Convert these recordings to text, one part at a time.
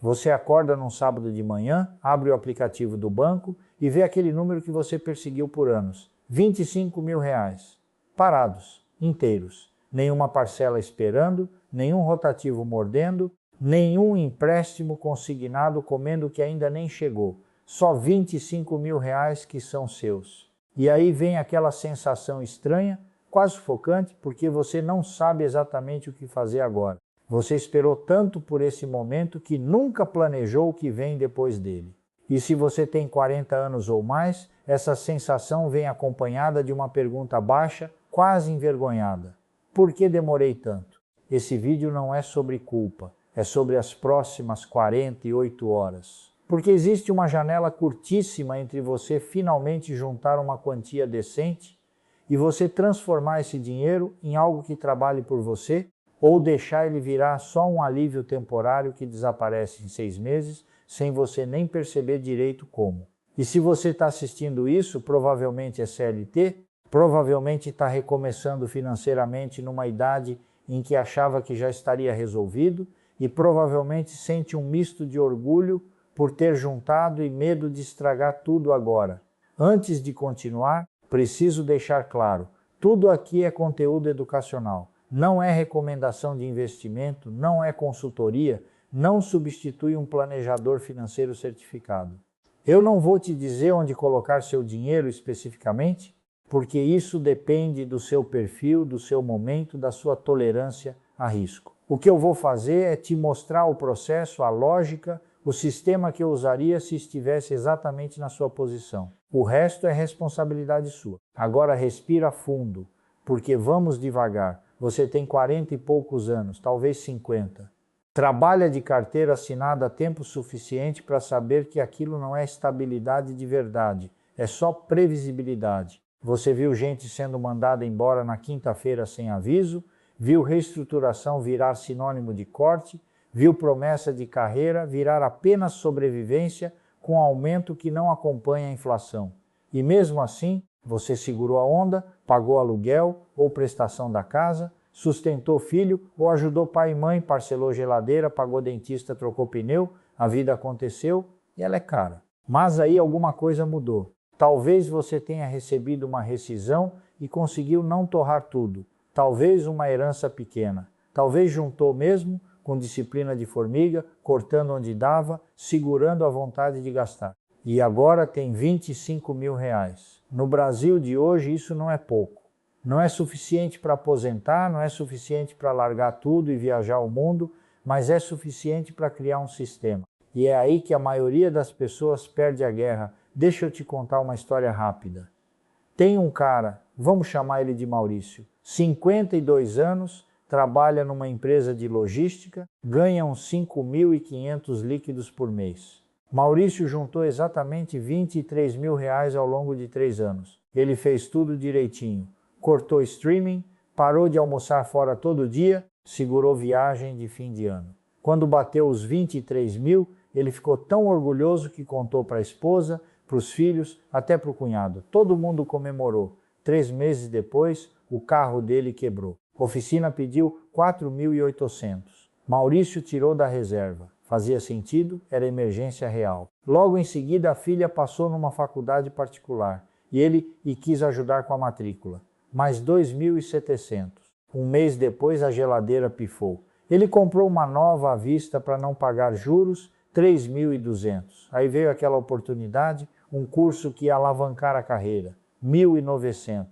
Você acorda num sábado de manhã, abre o aplicativo do banco e vê aquele número que você perseguiu por anos. 25 mil reais. Parados, inteiros. Nenhuma parcela esperando, nenhum rotativo mordendo, nenhum empréstimo consignado comendo o que ainda nem chegou. Só 25 mil reais que são seus. E aí vem aquela sensação estranha, quase sufocante, porque você não sabe exatamente o que fazer agora. Você esperou tanto por esse momento que nunca planejou o que vem depois dele. E se você tem 40 anos ou mais, essa sensação vem acompanhada de uma pergunta baixa, quase envergonhada. Por que demorei tanto? Esse vídeo não é sobre culpa, é sobre as próximas 48 horas. Porque existe uma janela curtíssima entre você finalmente juntar uma quantia decente e você transformar esse dinheiro em algo que trabalhe por você, ou deixar ele virar só um alívio temporário que desaparece em 6 meses, sem você nem perceber direito como. E se você está assistindo isso, provavelmente é CLT, provavelmente está recomeçando financeiramente numa idade em que achava que já estaria resolvido e provavelmente sente um misto de orgulho por ter juntado e medo de estragar tudo agora. Antes de continuar, preciso deixar claro, tudo aqui é conteúdo educacional. Não é recomendação de investimento, não é consultoria, não substitui um planejador financeiro certificado. Eu não vou te dizer onde colocar seu dinheiro especificamente, porque isso depende do seu perfil, do seu momento, da sua tolerância a risco. O que eu vou fazer é te mostrar o processo, a lógica, o sistema que eu usaria se estivesse exatamente na sua posição. O resto é responsabilidade sua. Agora respira fundo, porque vamos devagar. Você tem 40 e poucos anos, talvez 50. Trabalha de carteira assinada tempo suficiente para saber que aquilo não é estabilidade de verdade, é só previsibilidade. Você viu gente sendo mandada embora na quinta-feira sem aviso, viu reestruturação virar sinônimo de corte, viu promessa de carreira virar apenas sobrevivência com aumento que não acompanha a inflação. E mesmo assim, você segurou a onda, pagou aluguel ou prestação da casa, sustentou filho ou ajudou pai e mãe, parcelou geladeira, pagou dentista, trocou pneu, a vida aconteceu e ela é cara. Mas aí alguma coisa mudou. Talvez você tenha recebido uma rescisão e conseguiu não torrar tudo. Talvez uma herança pequena. Talvez juntou mesmo, com disciplina de formiga, cortando onde dava, segurando a vontade de gastar. E agora tem 25 mil reais. No Brasil de hoje isso não é pouco. Não é suficiente para aposentar, não é suficiente para largar tudo e viajar o mundo, mas é suficiente para criar um sistema. E é aí que a maioria das pessoas perde a guerra. Deixa eu te contar uma história rápida. Tem um cara, vamos chamar ele de Maurício, 52 anos, trabalha numa empresa de logística, ganha uns 5.500 líquidos por mês. Maurício juntou exatamente 23 mil reais ao longo de 3 anos. Ele fez tudo direitinho. Cortou streaming, parou de almoçar fora todo dia, segurou viagem de fim de ano. Quando bateu os 23 mil, ele ficou tão orgulhoso que contou para a esposa, para os filhos, até para o cunhado. Todo mundo comemorou. 3 meses depois, o carro dele quebrou. A oficina pediu 4.800. Maurício tirou da reserva. Fazia sentido, era emergência real. Logo em seguida, a filha passou numa faculdade particular e ele quis ajudar com a matrícula. Mais 2.700. Um mês depois, a geladeira pifou. Ele comprou uma nova à vista para não pagar juros, 3.200. Aí veio aquela oportunidade, um curso que ia alavancar a carreira, 1.900.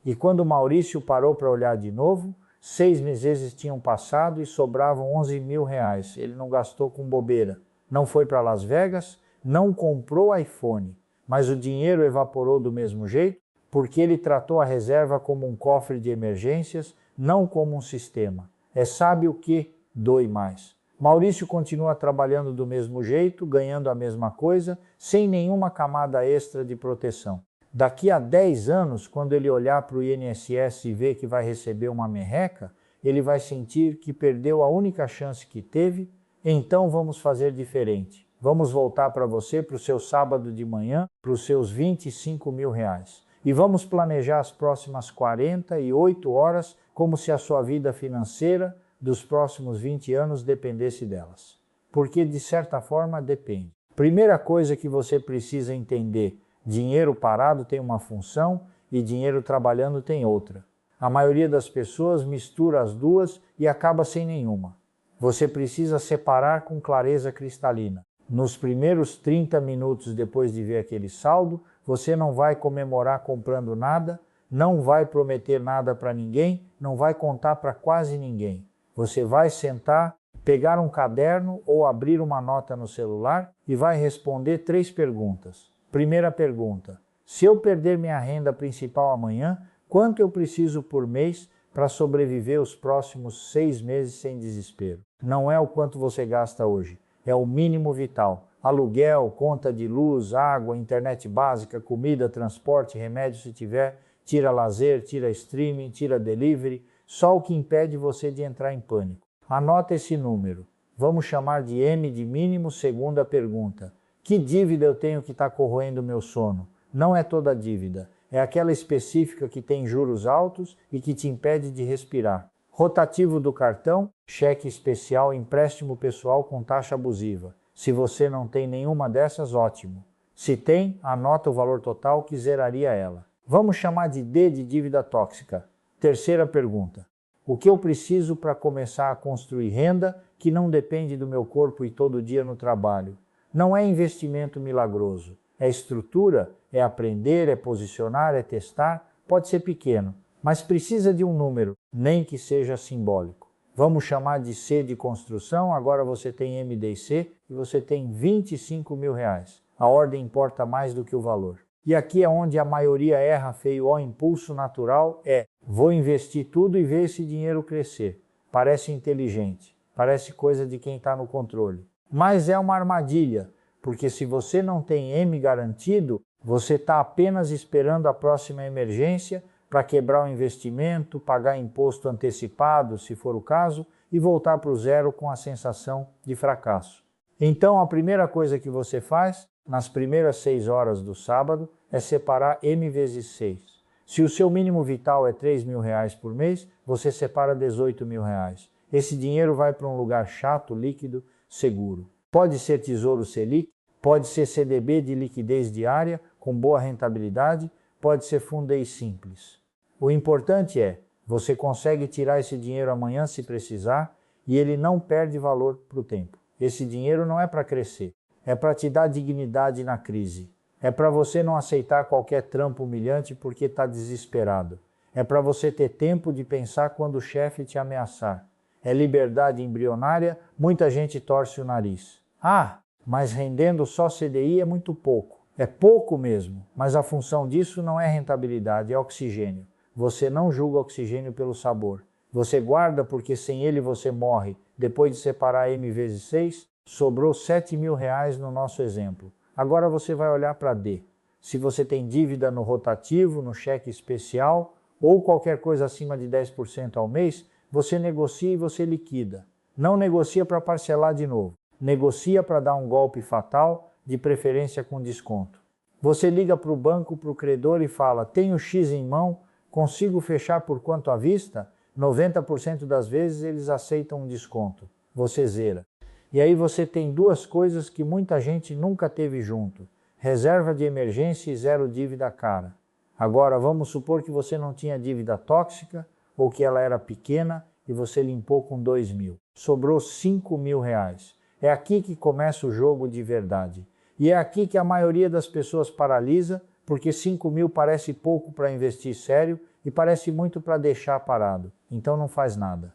E quando Maurício parou para olhar de novo, 6 meses tinham passado e sobravam 11 mil reais. Ele não gastou com bobeira. Não foi para Las Vegas, não comprou iPhone. Mas o dinheiro evaporou do mesmo jeito, porque ele tratou a reserva como um cofre de emergências, não como um sistema. Sabe o que dói mais? Maurício continua trabalhando do mesmo jeito, ganhando a mesma coisa, sem nenhuma camada extra de proteção. Daqui a 10 anos, quando ele olhar para o INSS e ver que vai receber uma merreca, ele vai sentir que perdeu a única chance que teve, então vamos fazer diferente. Vamos voltar para você, para o seu sábado de manhã, para os seus 25 mil reais. E vamos planejar as próximas 48 horas como se a sua vida financeira dos próximos 20 anos dependesse delas. porque de certa forma depende. Primeira coisa que você precisa entender: dinheiro parado tem uma função e dinheiro trabalhando tem outra. A maioria das pessoas mistura as duas e acaba sem nenhuma. Você precisa separar com clareza cristalina. Nos primeiros 30 minutos depois de ver aquele saldo, você não vai comemorar comprando nada, não vai prometer nada para ninguém, não vai contar para quase ninguém. Você vai sentar, pegar um caderno ou abrir uma nota no celular e vai responder 3 perguntas. Primeira pergunta: se eu perder minha renda principal amanhã, quanto eu preciso por mês para sobreviver os próximos 6 meses sem desespero? Não é o quanto você gasta hoje, é o mínimo vital. Aluguel, conta de luz, água, internet básica, comida, transporte, remédio se tiver, tira lazer, tira streaming, tira delivery, só o que impede você de entrar em pânico. Anota esse número. Vamos chamar de M de mínimo. Segunda pergunta: que dívida eu tenho que está corroendo o meu sono? Não é toda dívida, é aquela específica que tem juros altos e que te impede de respirar. Rotativo do cartão, cheque especial, empréstimo pessoal com taxa abusiva. Se você não tem nenhuma dessas, ótimo. Se tem, anota o valor total que zeraria ela. Vamos chamar de D de dívida tóxica. Terceira pergunta: o que eu preciso para começar a construir renda que não depende do meu corpo e todo dia no trabalho? Não é investimento milagroso, é estrutura, é aprender, é posicionar, é testar, pode ser pequeno, mas precisa de um número, nem que seja simbólico. Vamos chamar de C de construção. Agora você tem M, D e C e você tem 25 mil reais. A ordem importa mais do que o valor. E aqui é onde a maioria erra feio. O impulso natural é: vou investir tudo e ver esse dinheiro crescer. Parece inteligente, parece coisa de quem está no controle. Mas é uma armadilha, porque se você não tem M garantido, você está apenas esperando a próxima emergência para quebrar o investimento, pagar imposto antecipado, se for o caso, e voltar para o zero com a sensação de fracasso. Então, a primeira coisa que você faz, nas primeiras 6 horas do sábado, é separar M vezes 6. Se o seu mínimo vital é 3 mil reais por mês, você separa 18 mil reais. Esse dinheiro vai para um lugar chato, líquido, seguro. Pode ser Tesouro Selic, pode ser CDB de liquidez diária, com boa rentabilidade, pode ser Fundei simples. O importante é: você consegue tirar esse dinheiro amanhã se precisar e ele não perde valor para o tempo. Esse dinheiro não é para crescer, é para te dar dignidade na crise. É para você não aceitar qualquer trampo humilhante porque está desesperado. É para você ter tempo de pensar quando o chefe te ameaçar. É liberdade embrionária, muita gente torce o nariz. Ah, mas rendendo só CDI é muito pouco. É pouco mesmo, mas a função disso não é rentabilidade, é oxigênio. Você não julga oxigênio pelo sabor. Você guarda porque sem ele você morre. Depois de separar M vezes 6, sobrou 7 mil reais no nosso exemplo. Agora você vai olhar para D. Se você tem dívida no rotativo, no cheque especial ou qualquer coisa acima de 10% ao mês, você negocia e você liquida. Não negocia para parcelar de novo. Negocia para dar um golpe fatal, de preferência com desconto. Você liga para o banco, para o credor e fala: tenho X em mão, consigo fechar por quanto à vista? 90% das vezes eles aceitam um desconto. Você zera. E aí você tem 2 coisas que muita gente nunca teve junto: reserva de emergência e zero dívida cara. Agora vamos supor que você não tinha dívida tóxica ou que ela era pequena e você limpou com 2 mil. Sobrou 5 mil reais. É aqui que começa o jogo de verdade. E é aqui que a maioria das pessoas paralisa, porque 5 mil parece pouco para investir sério e parece muito para deixar parado. Então não faz nada.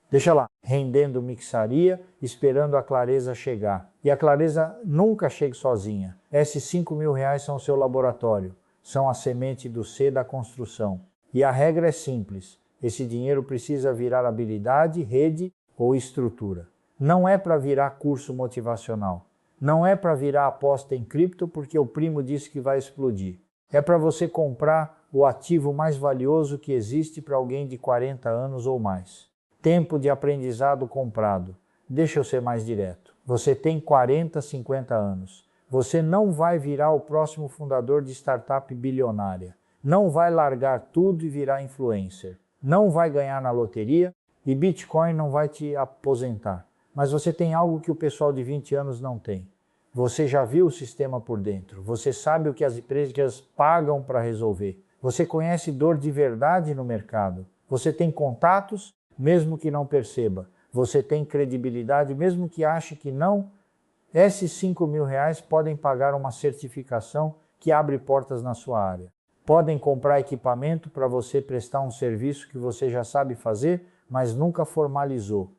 Deixa lá, rendendo mixaria, esperando a clareza chegar. E a clareza nunca chega sozinha. Esses 5 mil reais são o seu laboratório. São a semente do C da construção. E a regra é simples. Esse dinheiro precisa virar habilidade, rede ou estrutura. Não é para virar curso motivacional. Não é para virar aposta em cripto porque o primo disse que vai explodir. É para você comprar o ativo mais valioso que existe para alguém de 40 anos ou mais. Tempo de aprendizado comprado. Deixa eu ser mais direto. Você tem 40, 50 anos. Você não vai virar o próximo fundador de startup bilionária. Não vai largar tudo e virar influencer. Não vai ganhar na loteria e Bitcoin não vai te aposentar. mas você tem algo que o pessoal de 20 anos não tem. Você já viu o sistema por dentro, você sabe o que as empresas pagam para resolver. Você conhece dor de verdade no mercado. Você tem contatos, mesmo que não perceba. Você tem credibilidade, mesmo que ache que não. Esses R$5.000 podem pagar uma certificação que abre portas na sua área. Podem comprar equipamento para você prestar um serviço que você já sabe fazer, mas nunca formalizou.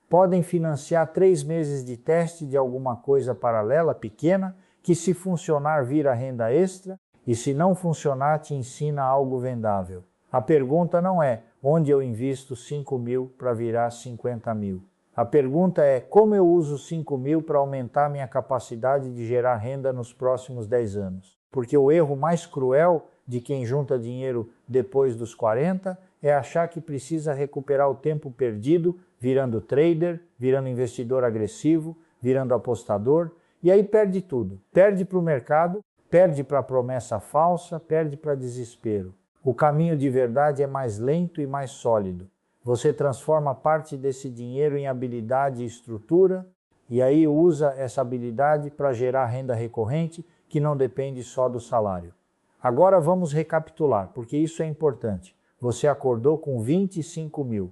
Podem financiar 3 meses de teste de alguma coisa paralela, pequena, que se funcionar vira renda extra e se não funcionar te ensina algo vendável. A pergunta não é onde eu invisto 5.000 para virar 50.000. A pergunta é como eu uso 5.000 para aumentar minha capacidade de gerar renda nos próximos 10 anos. Porque o erro mais cruel de quem junta dinheiro depois dos 40 é achar que precisa recuperar o tempo perdido virando trader, virando investidor agressivo, virando apostador, e aí perde tudo. Perde para o mercado, perde para promessa falsa, perde para desespero. O caminho de verdade é mais lento e mais sólido. Você transforma parte desse dinheiro em habilidade e estrutura, e aí usa essa habilidade para gerar renda recorrente que não depende só do salário. Agora vamos recapitular, porque isso é importante. Você acordou com 25.000.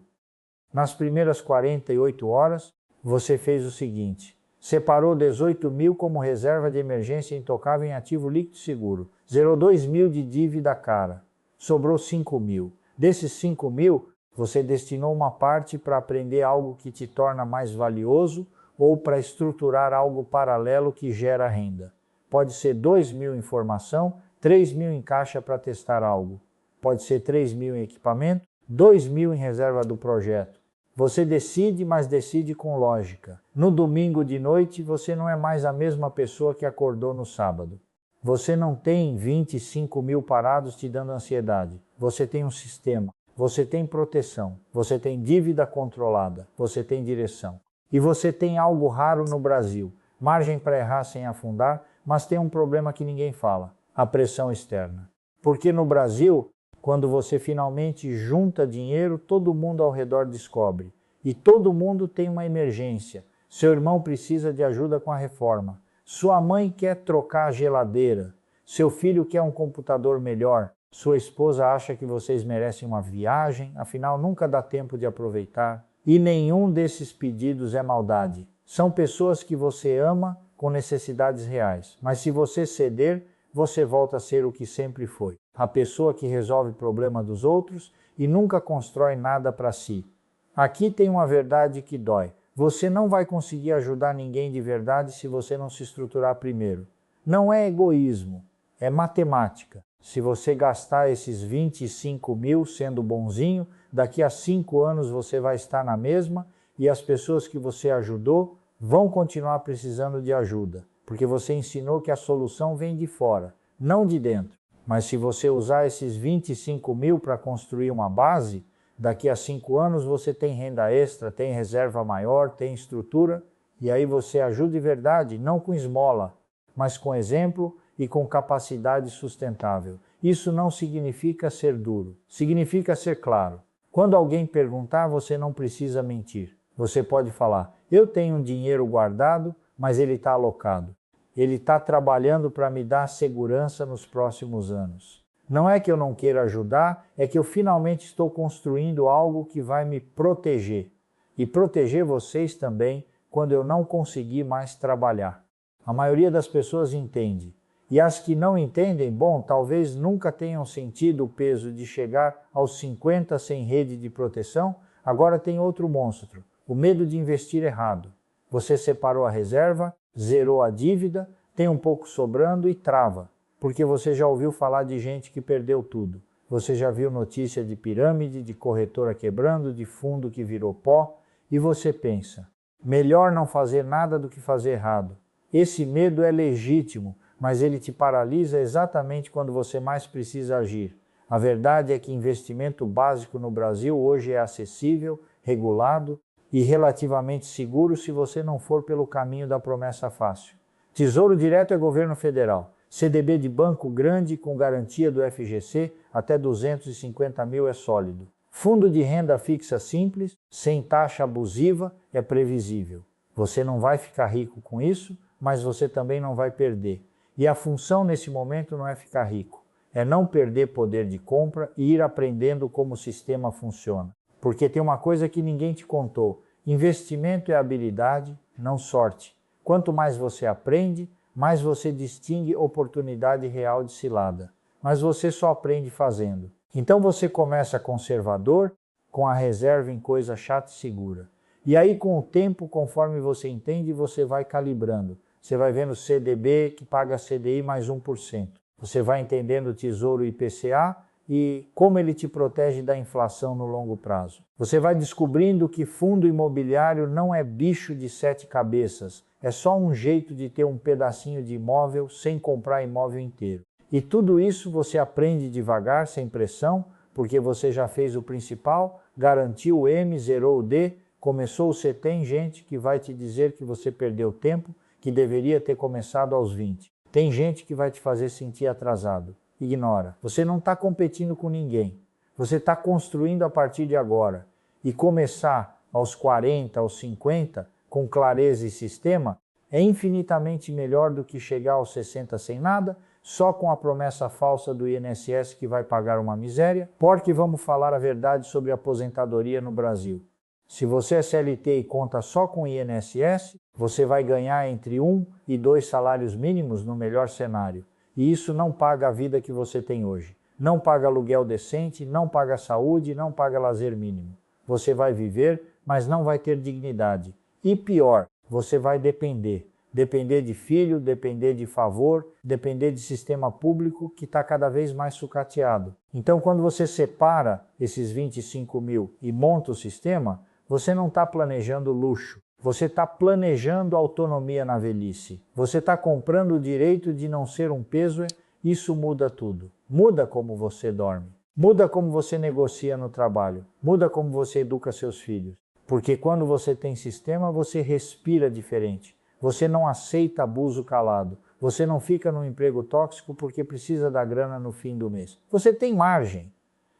Nas primeiras 48 horas, você fez o seguinte: separou 18.000 como reserva de emergência intocável em ativo líquido seguro, zerou 2.000 de dívida cara, sobrou 5.000. Desses 5.000, você destinou uma parte para aprender algo que te torna mais valioso ou para estruturar algo paralelo que gera renda. Pode ser 2.000 em formação, 3.000 em caixa para testar algo. Pode ser 3.000 em equipamento, 2.000 em reserva do projeto. Você decide, mas decide com lógica. No domingo de noite, você não é mais a mesma pessoa que acordou no sábado. Você não tem 25.000 parados te dando ansiedade. Você tem um sistema, você tem proteção, você tem dívida controlada, você tem direção. E você tem algo raro no Brasil, margem para errar sem afundar, mas tem um problema que ninguém fala, a pressão externa. Porque no Brasil, quando você finalmente junta dinheiro, todo mundo ao redor descobre. E todo mundo tem uma emergência. Seu irmão precisa de ajuda com a reforma. Sua mãe quer trocar a geladeira. Seu filho quer um computador melhor. Sua esposa acha que vocês merecem uma viagem, afinal nunca dá tempo de aproveitar. E nenhum desses pedidos é maldade. São pessoas que você ama com necessidades reais. Mas se você ceder, você volta a ser o que sempre foi. A pessoa que resolve o problema dos outros e nunca constrói nada para si. Aqui tem uma verdade que dói. Você não vai conseguir ajudar ninguém de verdade se você não se estruturar primeiro. Não é egoísmo, é matemática. Se você gastar esses 25.000 sendo bonzinho, daqui a 5 anos você vai estar na mesma e as pessoas que você ajudou vão continuar precisando de ajuda, porque você ensinou que a solução vem de fora, não de dentro. Mas se você usar esses 25.000 para construir uma base, daqui a 5 anos você tem renda extra, tem reserva maior, tem estrutura, e aí você ajuda de verdade, não com esmola, mas com exemplo e com capacidade sustentável. Isso não significa ser duro, significa ser claro. Quando alguém perguntar, você não precisa mentir. Você pode falar, eu tenho um dinheiro guardado, mas ele está alocado. Ele está trabalhando para me dar segurança nos próximos anos. Não é que eu não queira ajudar, é que eu finalmente estou construindo algo que vai me proteger. E proteger vocês também quando eu não conseguir mais trabalhar. A maioria das pessoas entende. E as que não entendem, bom, talvez nunca tenham sentido o peso de chegar aos 50 sem rede de proteção, agora tem outro monstro, o medo de investir errado. Você separou a reserva, zerou a dívida, tem um pouco sobrando e trava, porque você já ouviu falar de gente que perdeu tudo. Você já viu notícia de pirâmide, de corretora quebrando, de fundo que virou pó, e você pensa, melhor não fazer nada do que fazer errado. Esse medo é legítimo, mas ele te paralisa exatamente quando você mais precisa agir. A verdade é que investimento básico no Brasil hoje é acessível, regulado e relativamente seguro se você não for pelo caminho da promessa fácil. Tesouro Direto é governo federal. CDB de banco grande com garantia do FGC até 250.000 é sólido. Fundo de renda fixa simples, sem taxa abusiva, é previsível. Você não vai ficar rico com isso, mas você também não vai perder. E a função nesse momento não é ficar rico, é não perder poder de compra e ir aprendendo como o sistema funciona. Porque tem uma coisa que ninguém te contou: investimento é habilidade, não sorte. Quanto mais você aprende, mais você distingue oportunidade real de cilada. Mas você só aprende fazendo. Então você começa conservador, com a reserva em coisa chata e segura. E aí com o tempo, conforme você entende, você vai calibrando. Você vai vendo CDB que paga CDI mais 1%. Você vai entendendo o Tesouro IPCA e como ele te protege da inflação no longo prazo. Você vai descobrindo que fundo imobiliário não é bicho de 7 cabeças, é só um jeito de ter um pedacinho de imóvel sem comprar imóvel inteiro. E tudo isso você aprende devagar, sem pressão, porque você já fez o principal, garantiu o M, zerou o D, começou o C. Tem gente que vai te dizer que você perdeu tempo, que deveria ter começado aos 20. Tem gente que vai te fazer sentir atrasado. Ignora. Você não está competindo com ninguém. Você está construindo a partir de agora. E começar aos 40, aos 50, com clareza e sistema, é infinitamente melhor do que chegar aos 60 sem nada, só com a promessa falsa do INSS que vai pagar uma miséria, porque vamos falar a verdade sobre a aposentadoria no Brasil. Se você é CLT e conta só com o INSS, você vai ganhar entre 1 e 2 salários mínimos no melhor cenário. E isso não paga a vida que você tem hoje. Não paga aluguel decente, não paga saúde, não paga lazer mínimo. Você vai viver, mas não vai ter dignidade. E pior, você vai depender. Depender de filho, depender de favor, depender de sistema público que está cada vez mais sucateado. Então, quando você separa esses 25 mil e monta o sistema, você não está planejando luxo. Você está planejando autonomia na velhice. Você está comprando o direito de não ser um peso. Isso muda tudo. Muda como você dorme. Muda como você negocia no trabalho. Muda como você educa seus filhos. Porque quando você tem sistema, você respira diferente. Você não aceita abuso calado. Você não fica num emprego tóxico porque precisa da grana no fim do mês. Você tem margem.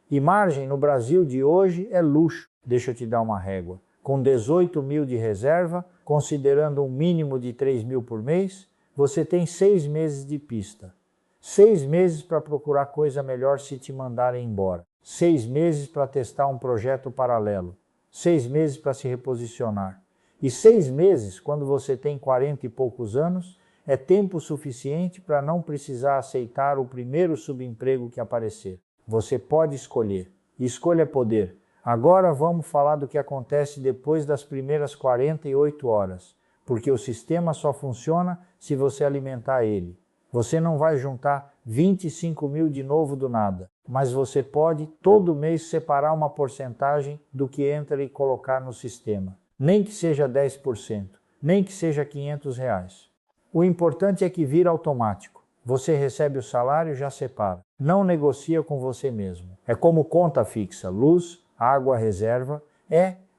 E margem no Brasil de hoje é luxo. Deixa eu te dar uma régua. Com 18 mil de reserva, considerando um mínimo de 3 mil por mês, você tem 6 meses de pista. 6 meses para procurar coisa melhor se te mandarem embora. 6 meses para testar um projeto paralelo. 6 meses para se reposicionar. E 6 meses, quando você tem 40 e poucos anos, é tempo suficiente para não precisar aceitar o primeiro subemprego que aparecer. Você pode escolher. E escolha é poder. Agora vamos falar do que acontece depois das primeiras 48 horas, porque o sistema só funciona se você alimentar ele. Você não vai juntar 25 mil de novo do nada, mas você pode todo mês separar uma porcentagem do que entra e colocar no sistema. Nem que seja 10%, nem que seja R$500. O importante é que vira automático. Você recebe o salário e já separa. Não negocia com você mesmo. É como conta fixa, luz, água, reserva.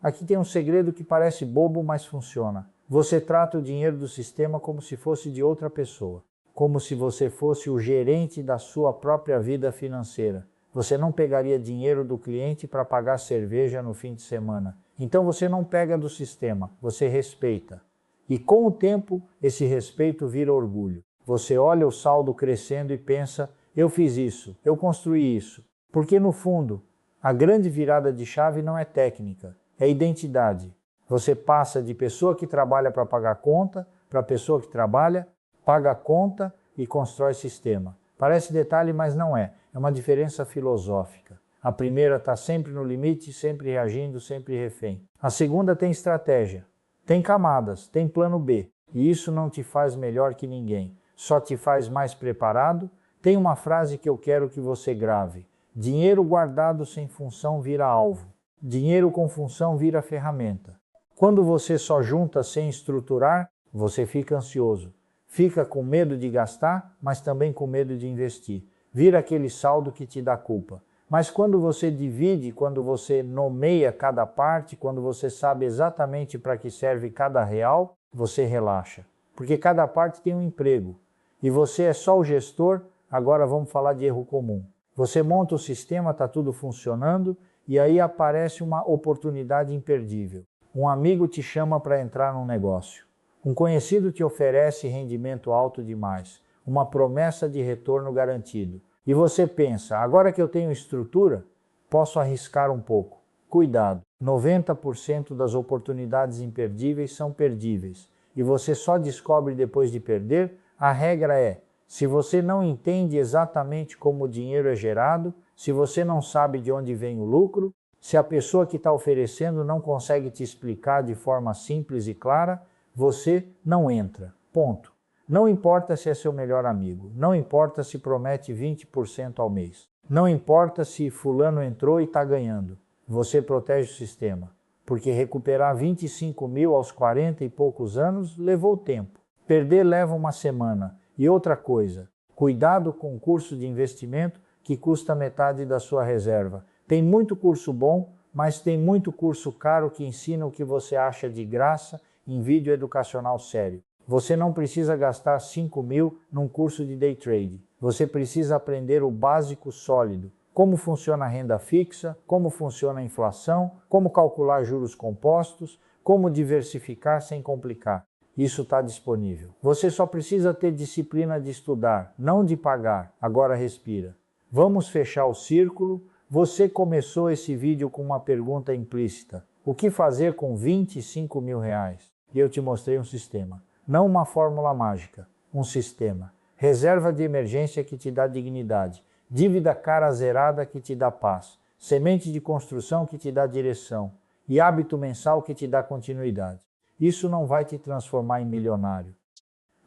Aqui tem um segredo que parece bobo, mas funciona. Você trata o dinheiro do sistema como se fosse de outra pessoa. Como se você fosse o gerente da sua própria vida financeira. Você não pegaria dinheiro do cliente para pagar cerveja no fim de semana. Então você não pega do sistema, você respeita. E com o tempo, esse respeito vira orgulho. Você olha o saldo crescendo e pensa, eu fiz isso, eu construí isso. Porque no fundo, a grande virada de chave não é técnica, é identidade. Você passa de pessoa que trabalha para pagar conta, para pessoa que trabalha, paga conta e constrói sistema. Parece detalhe, mas não é. É uma diferença filosófica. A primeira está sempre no limite, sempre reagindo, sempre refém. A segunda tem estratégia, tem camadas, tem plano B. E isso não te faz melhor que ninguém, só te faz mais preparado. Tem uma frase que eu quero que você grave. Dinheiro guardado sem função vira alvo. Dinheiro com função vira ferramenta. Quando você só junta sem estruturar, você fica ansioso. Fica com medo de gastar, mas também com medo de investir. Vira aquele saldo que te dá culpa. Mas quando você divide, quando você nomeia cada parte, quando você sabe exatamente para que serve cada real, você relaxa. Porque cada parte tem um emprego. E você é só o gestor, agora vamos falar de erro comum. Você monta o sistema, está tudo funcionando, e aí aparece uma oportunidade imperdível. Um amigo te chama para entrar num negócio. Um conhecido te oferece rendimento alto demais, uma promessa de retorno garantido. E você pensa, agora que eu tenho estrutura, posso arriscar um pouco. Cuidado, 90% das oportunidades imperdíveis são perdíveis. E você só descobre depois de perder. A regra é, se você não entende exatamente como o dinheiro é gerado, se você não sabe de onde vem o lucro, se a pessoa que está oferecendo não consegue te explicar de forma simples e clara, você não entra. Ponto. Não importa se é seu melhor amigo, não importa se promete 20% ao mês, não importa se fulano entrou e está ganhando, você protege o sistema, porque recuperar 25 mil aos 40 e poucos anos levou tempo. Perder leva uma semana. E outra coisa, cuidado com o curso de investimento que custa metade da sua reserva. Tem muito curso bom, mas tem muito curso caro que ensina o que você acha de graça em vídeo educacional sério. Você não precisa gastar 5 mil num curso de day trade. Você precisa aprender o básico sólido. Como funciona a renda fixa, como funciona a inflação, como calcular juros compostos, como diversificar sem complicar. Isso está disponível. Você só precisa ter disciplina de estudar, não de pagar. Agora respira. Vamos fechar o círculo. Você começou esse vídeo com uma pergunta implícita. O que fazer com 25 mil reais? E eu te mostrei um sistema. Não uma fórmula mágica, um sistema. Reserva de emergência que te dá dignidade. Dívida cara zerada que te dá paz. Semente de construção que te dá direção. E hábito mensal que te dá continuidade. Isso não vai te transformar em milionário,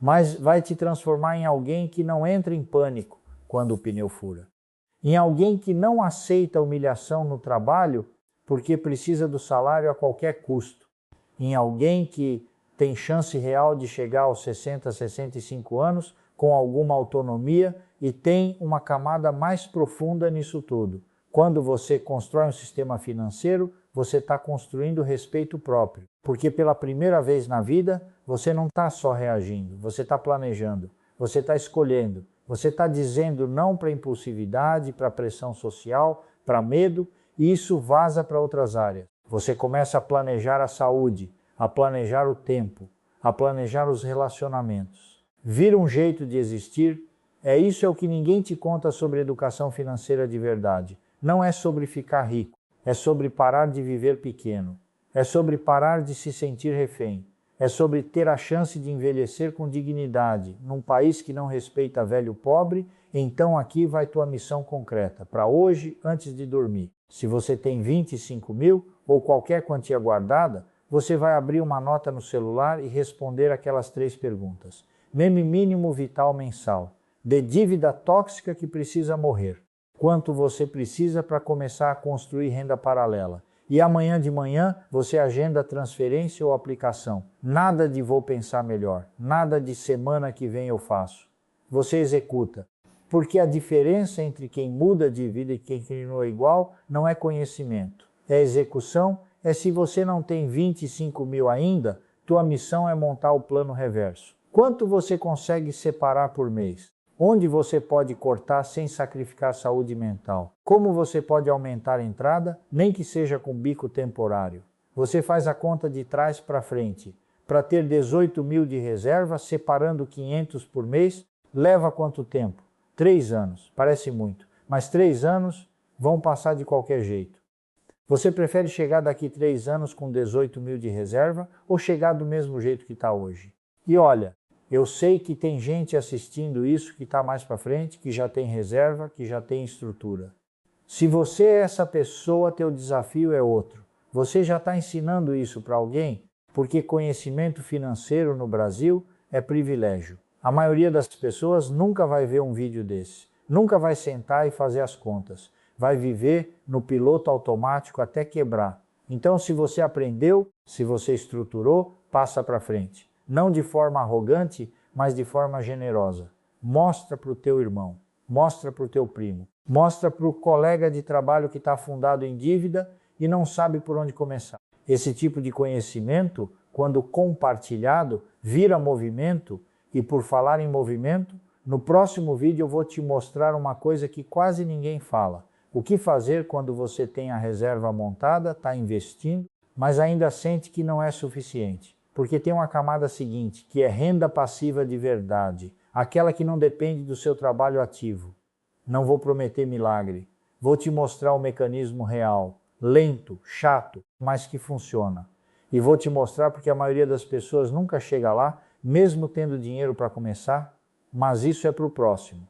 mas vai te transformar em alguém que não entra em pânico quando o pneu fura. Em alguém que não aceita humilhação no trabalho porque precisa do salário a qualquer custo. Em alguém que tem chance real de chegar aos 60, 65 anos com alguma autonomia e tem uma camada mais profunda nisso tudo. Quando você constrói um sistema financeiro, você está construindo respeito próprio. Porque pela primeira vez na vida, você não está só reagindo, você está planejando, você está escolhendo, você está dizendo não para impulsividade, para pressão social, para medo, e isso vaza para outras áreas. Você começa a planejar a saúde, a planejar o tempo, a planejar os relacionamentos. Vira um jeito de existir, isso é o que ninguém te conta sobre educação financeira de verdade. Não é sobre ficar rico, é sobre parar de viver pequeno. É sobre parar de se sentir refém. É sobre ter a chance de envelhecer com dignidade num país que não respeita velho pobre. Então aqui vai tua missão concreta, para hoje, antes de dormir. Se você tem 25 mil ou qualquer quantia guardada, você vai abrir uma nota no celular e responder aquelas 3 perguntas. Meme mínimo vital mensal. De dívida tóxica que precisa morrer. Quanto você precisa para começar a construir renda paralela. E amanhã de manhã você agenda transferência ou aplicação. Nada de vou pensar melhor, nada de semana que vem eu faço. Você executa. Porque a diferença entre quem muda de vida e quem continua igual não é conhecimento, é execução. Se você não tem 25 mil ainda, tua missão é montar o plano reverso. Quanto você consegue separar por mês? Onde você pode cortar sem sacrificar a saúde mental? Como você pode aumentar a entrada, nem que seja com bico temporário? Você faz a conta de trás para frente. Para ter 18 mil de reserva, separando 500 por mês, leva quanto tempo? 3 anos. Parece muito, mas 3 anos vão passar de qualquer jeito. Você prefere chegar daqui 3 anos com 18 mil de reserva ou chegar do mesmo jeito que está hoje? E olha, eu sei que tem gente assistindo isso que está mais para frente, que já tem reserva, que já tem estrutura. Se você é essa pessoa, teu desafio é outro. Você já está ensinando isso para alguém? Porque conhecimento financeiro no Brasil é privilégio. A maioria das pessoas nunca vai ver um vídeo desse. Nunca vai sentar e fazer as contas. Vai viver no piloto automático até quebrar. Então, se você aprendeu, se você estruturou, passa para frente. Não de forma arrogante, mas de forma generosa. Mostra para o teu irmão, mostra para o teu primo, mostra para o colega de trabalho que está afundado em dívida e não sabe por onde começar. Esse tipo de conhecimento, quando compartilhado, vira movimento. E por falar em movimento, no próximo vídeo eu vou te mostrar uma coisa que quase ninguém fala. O que fazer quando você tem a reserva montada, está investindo, mas ainda sente que não é suficiente. Porque tem uma camada seguinte, que é renda passiva de verdade, aquela que não depende do seu trabalho ativo. Não vou prometer milagre, vou te mostrar o mecanismo real, lento, chato, mas que funciona. E vou te mostrar porque a maioria das pessoas nunca chega lá, mesmo tendo dinheiro para começar, mas isso é para o próximo.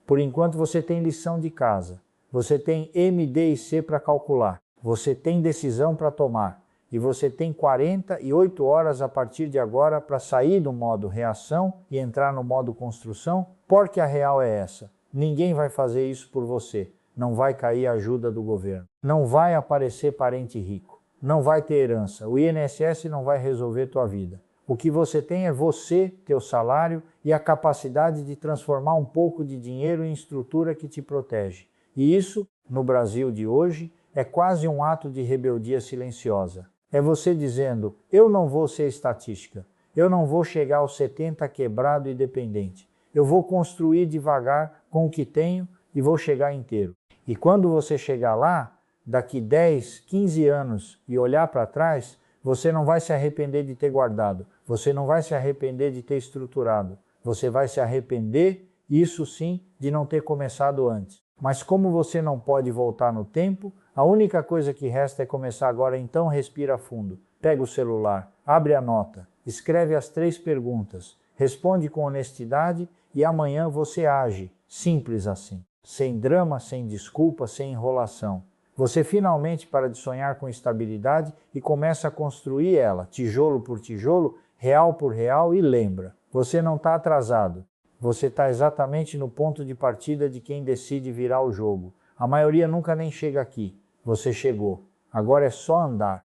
Por enquanto você tem lição de casa, você tem M, D e C para calcular, você tem decisão para tomar e você tem 48 horas a partir de agora para sair do modo reação e entrar no modo construção, porque a real é essa. Ninguém vai fazer isso por você, não vai cair a ajuda do governo, não vai aparecer parente rico, não vai ter herança, o INSS não vai resolver tua vida. O que você tem é você, teu salário e a capacidade de transformar um pouco de dinheiro em estrutura que te protege. E isso, no Brasil de hoje, é quase um ato de rebeldia silenciosa. É você dizendo, eu não vou ser estatística, eu não vou chegar aos 70 quebrado e dependente. Eu vou construir devagar com o que tenho e vou chegar inteiro. E quando você chegar lá, daqui 10, 15 anos e olhar para trás, você não vai se arrepender de ter guardado, você não vai se arrepender de ter estruturado, você vai se arrepender, isso sim, de não ter começado antes. Mas como você não pode voltar no tempo, a única coisa que resta é começar agora, então respira fundo. Pega o celular, abre a nota, escreve as 3 perguntas, responde com honestidade e amanhã você age, simples assim. Sem drama, sem desculpa, sem enrolação. Você finalmente para de sonhar com estabilidade e começa a construir ela, tijolo por tijolo, real por real e lembra, você não está atrasado. Você está exatamente no ponto de partida de quem decide virar o jogo. A maioria nunca nem chega aqui. Você chegou. Agora é só andar.